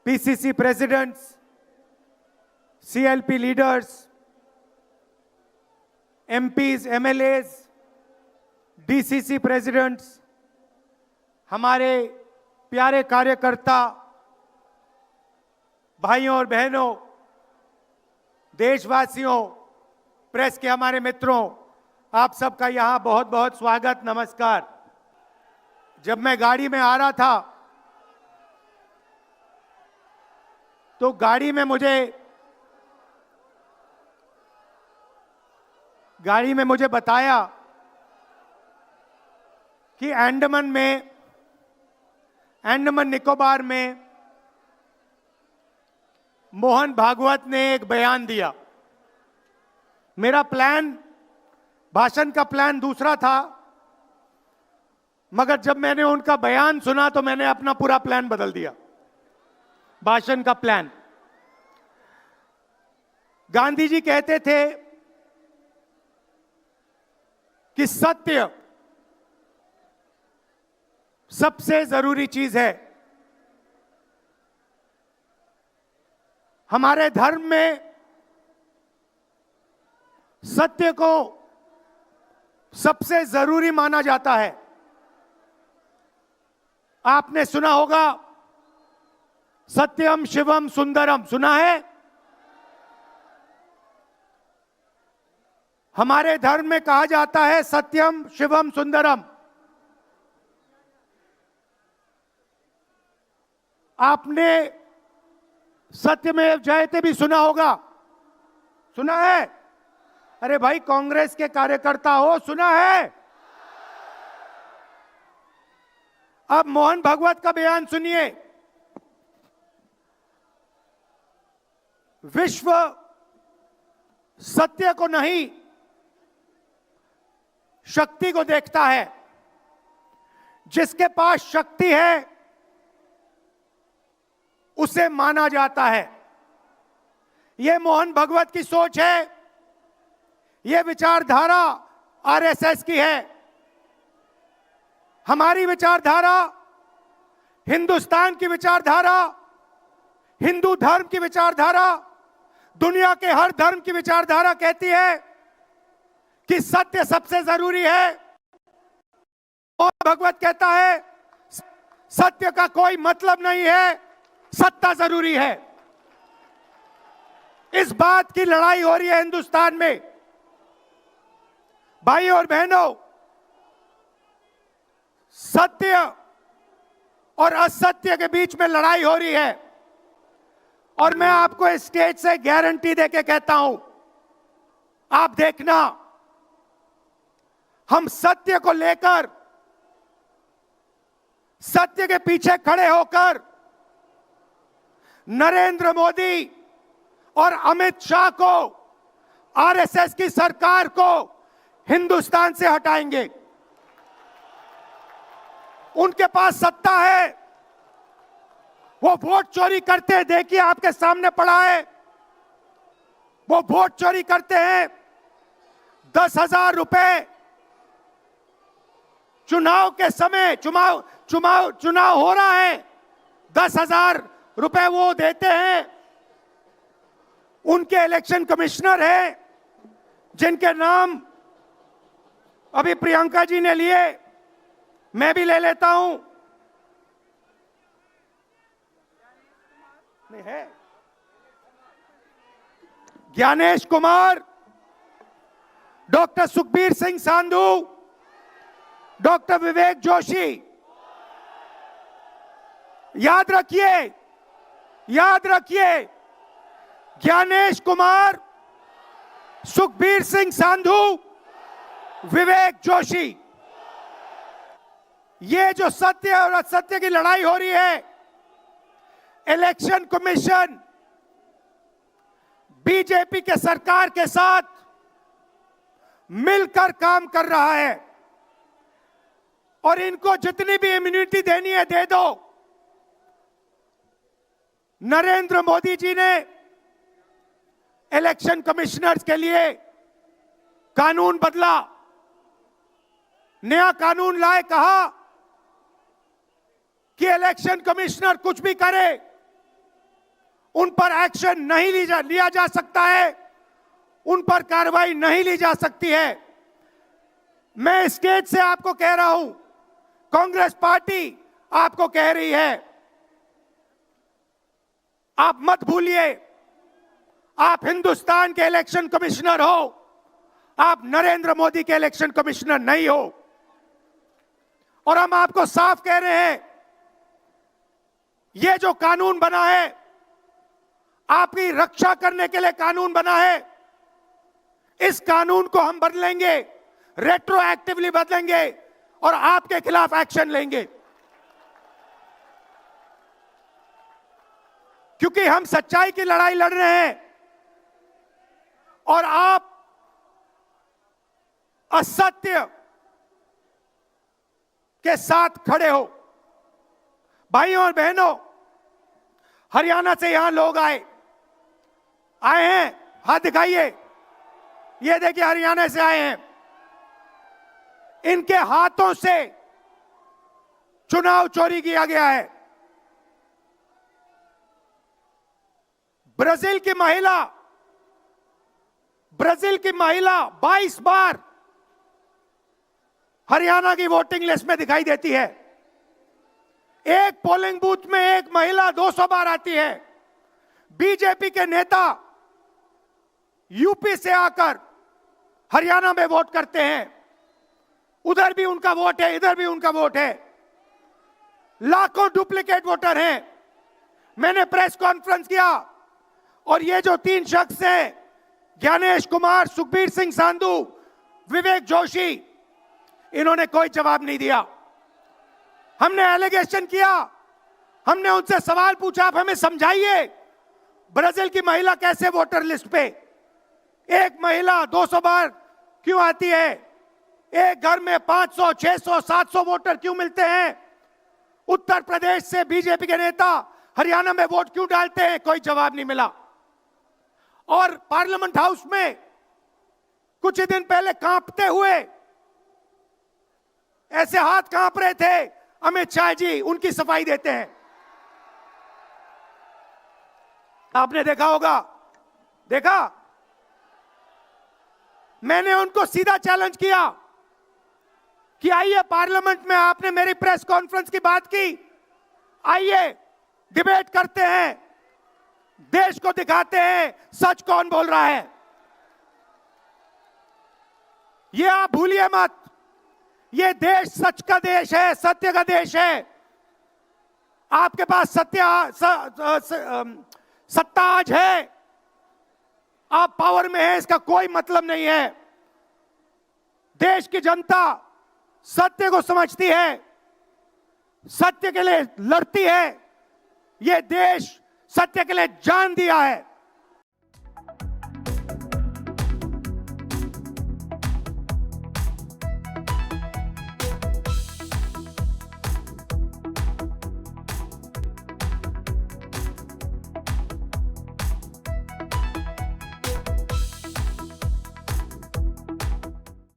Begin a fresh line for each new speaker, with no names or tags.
PCC presidents, CLP leaders, MPs, MLAs, DCC presidents, हमारे प्यारे कार्यकर्ता भाइयों और बहनों, देशवासियों, प्रेस के हमारे मित्रों, आप सबका यहां बहुत बहुत स्वागत, नमस्कार। जब मैं गाड़ी में आ रहा था तो गाड़ी में मुझे बताया कि अंडमान निकोबार में मोहन भागवत ने एक बयान दिया। मेरा भाषण का प्लान दूसरा था, मगर जब मैंने उनका बयान सुना तो मैंने अपना पूरा प्लान बदल दिया, भाषण का प्लान। गांधी जी कहते थे कि सत्य सबसे जरूरी चीज है। हमारे धर्म में सत्य को सबसे जरूरी माना जाता है। आपने सुना होगा सत्यम शिवम सुंदरम, सुना है? हमारे धर्म में कहा जाता है सत्यम शिवम सुंदरम। आपने सत्यमेव जयते भी सुना होगा, सुना है? अरे भाई, कांग्रेस के कार्यकर्ता हो, सुना है? अब मोहन भागवत का बयान सुनिए। विश्व सत्य को नहीं, शक्ति को देखता है। जिसके पास शक्ति है उसे माना जाता है। यह मोहन भागवत की सोच है, यह विचारधारा आरएसएस की है। हमारी विचारधारा, हिंदुस्तान की विचारधारा, हिंदू धर्म की विचारधारा, दुनिया के हर धर्म की विचारधारा कहती है कि सत्य सबसे जरूरी है। मोहन भागवत कहता है सत्य का कोई मतलब नहीं है, सत्ता जरूरी है। इस बात की लड़ाई हो रही है हिंदुस्तान में। भाइयों और बहनों, सत्य और असत्य के बीच में लड़ाई हो रही है। और मैं आपको इस स्टेज से गारंटी देके कहता हूं, आप देखना, हम सत्य को लेकर, सत्य के पीछे खड़े होकर नरेंद्र मोदी और अमित शाह को, आरएसएस की सरकार को हिंदुस्तान से हटाएंगे। उनके पास सत्ता है, वो वोट चोरी करते हैं, देखिए आपके सामने पड़ा है। वो वोट चोरी करते हैं। 10,000 रुपए चुनाव के समय, चुनाव हो रहा है, 10,000 रुपए वो देते हैं। उनके इलेक्शन कमिश्नर हैं, जिनके नाम अभी प्रियंका जी ने लिए, मैं भी ले लेता हूं। नहीं है? Gyanesh Kumar, doctor Sukhbir Singh Sandhu, doctor Vivek Joshi. याद रखिए, ज्ञानेश कुमार, सुखबीर सिंह सांधू, विवेक जोशी। ये जो सत्य और असत्य की लड़ाई हो रही है, इलेक्शन कमीशन बीजेपी के सरकार के साथ मिलकर काम कर रहा है। और इनको जितनी भी इम्यूनिटी देनी है दे दो। नरेंद्र मोदी जी ने इलेक्शन कमिश्नर्स के लिए कानून बदला, नया कानून लाए, कहा कि इलेक्शन कमिश्नर कुछ भी करे, उन पर एक्शन नहीं लिया जा सकता है, उन पर कार्रवाई नहीं ली जा सकती है। मैं स्टेज से आपको कह रहा हूं, कांग्रेस पार्टी आपको कह रही है, आप मत भूलिए, आप हिंदुस्तान के इलेक्शन कमिश्नर हो, आप नरेंद्र मोदी के इलेक्शन कमिश्नर नहीं हो। और हम आपको साफ कह रहे हैं, यह जो कानून बना है, आपकी रक्षा करने के लिए कानून बना है। इस कानून को हम बदलेंगे, रेट्रोएक्टिवली बदलेंगे और आपके खिलाफ एक्शन लेंगे, क्योंकि हम सच्चाई की लड़ाई लड़ रहे हैं और आप असत्य के साथ खड़े हो। भाइयों और बहनों, हरियाणा से यहां लोग आए हैं, हाथ दिखाइए। ये देखिए, हरियाणा से आए हैं। इनके हाथों से चुनाव चोरी किया गया है। ब्राजील की महिला 22 बार हरियाणा की वोटिंग लिस्ट में दिखाई देती है। एक पोलिंग बूथ में एक महिला 200 बार आती है। बीजेपी के नेता यूपी से आकर हरियाणा में वोट करते हैं, उधर भी उनका वोट है, इधर भी उनका वोट है। लाखों डुप्लीकेट वोटर हैं। मैंने प्रेस कॉन्फ्रेंस किया और ये जो 3 शख्स हैं, ज्ञानेश कुमार, सुखबीर सिंह सांधू, विवेक जोशी, इन्होंने कोई जवाब नहीं दिया। हमने एलिगेशन किया, हमने उनसे सवाल पूछा, आप हमें समझाइए ब्राजील की महिला कैसे वोटर लिस्ट पे, एक महिला 200 बार क्यों आती है, एक घर में 500, 600, 700 वोटर क्यों मिलते हैं, उत्तर प्रदेश से बीजेपी के नेता हरियाणा में वोट क्यों डालते हैं, कोई जवाब नहीं मिला। और पार्लियामेंट हाउस में कुछ ही दिन पहले कांपते हुए, ऐसे हाथ कांप रहे थे, अमित शाह जी उनकी सफाई देते हैं। आपने देखा होगा, देखा, मैंने उनको सीधा चैलेंज किया कि आइए पार्लियामेंट में, आपने मेरी प्रेस कॉन्फ्रेंस की बात की, आइए डिबेट करते हैं, देश को दिखाते हैं सच कौन बोल रहा है। ये आप भूलिए मत, ये देश सच का देश है, सत्य का देश है। आपके पास सत्ता आज है, आप पावर में हैं, इसका कोई मतलब नहीं है। देश की जनता सत्य को समझती है, सत्य के लिए लड़ती है। ये देश सत्य के लिए जान दिया है।